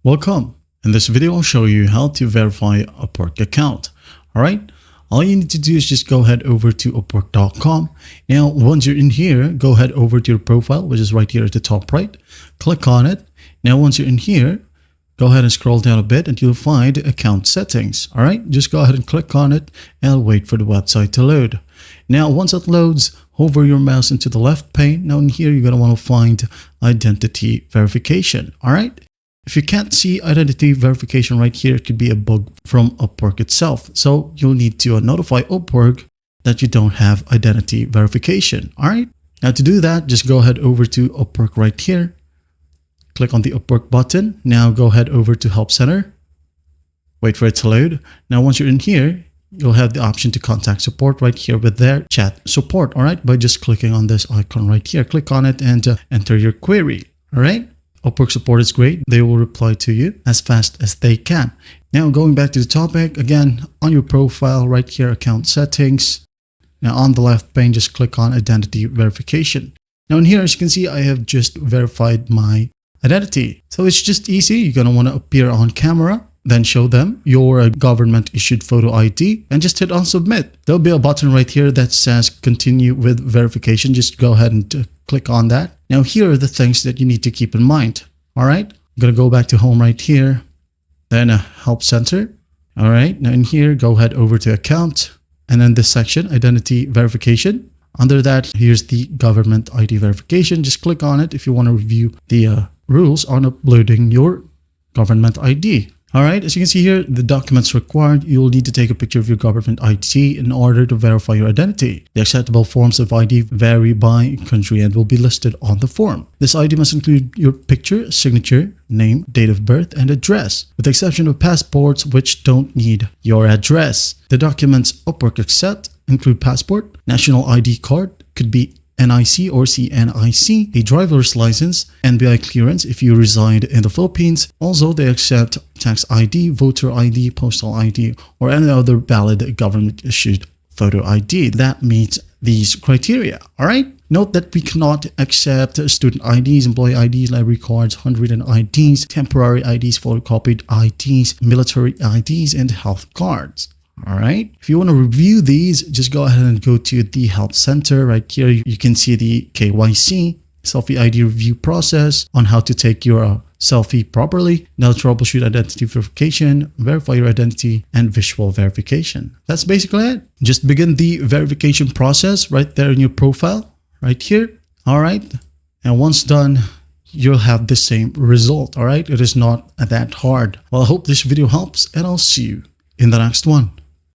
Welcome. In this video, I'll show you how to verify a Upwork account. All right. All you need to do is just go ahead over to upwork.com. Now, once you're in here, go ahead over to your profile, which is right here at the top right. Click on it. Now, once you're in here, go ahead and scroll down a bit and you'll find account settings. All right. Just go ahead and click on it and wait for the website to load. Now, once it loads, hover your mouse into the left pane. Now, in here, you're going to want to find identity verification. All right. If you can't see identity verification right here, it could be a bug from Upwork itself. So you'll need to notify Upwork that you don't have identity verification. All right. Now to do that, just go ahead over to Upwork right here. Click on the Upwork button. Now go ahead over to Help Center. Wait for it to load. Now once you're in here, you'll have the option to contact support right here with their chat support. All right. By just clicking on this icon right here, click on it and enter your query. All right. Upwork support is great. They will reply to you as fast as they can. Now going back to the topic, again, on your profile right here, account settings. Now on the left pane, just click on identity verification. Now in here, as you can see, I have just verified my identity. So it's just easy. You're going to want to appear on camera, then show them your government issued photo ID and just hit on submit. There'll be a button right here that says continue with verification. Just go ahead and click on that. Now here are the things that you need to keep in mind. All right. I'm going to go back to home right here. Then help center. All right. Now in here, go ahead over to account and then this section, identity verification. Under that, here's the government ID verification. Just click on it if you want to review the rules on uploading your government ID. All right, as you can see here, the documents required, you'll need to take a picture of your government ID in order to verify your identity. The acceptable forms of ID vary by country and will be listed on the form. This ID must include your picture, signature, name, date of birth, and address, with the exception of passports which don't need your address. The documents Upwork accept include passport, national ID card, could be NIC or CNIC, a driver's license, NBI clearance if you reside in the Philippines. Also, they accept tax ID, voter ID, postal ID, or any other valid government-issued photo ID that meets these criteria. All right. Note that we cannot accept student IDs, employee IDs, library cards, handwritten IDs, temporary IDs, photocopied IDs, military IDs, and health cards. All right. If you want to review these, just go ahead and go to the Help Center right here. You can see the KYC, selfie ID review process on how to take your selfie properly. Now troubleshoot identity verification, verify your identity, and visual verification. That's basically it. Just begin the verification process right there in your profile right here. All right. And once done, you'll have the same result. All right. It is not that hard. Well, I hope this video helps and I'll see you in the next one.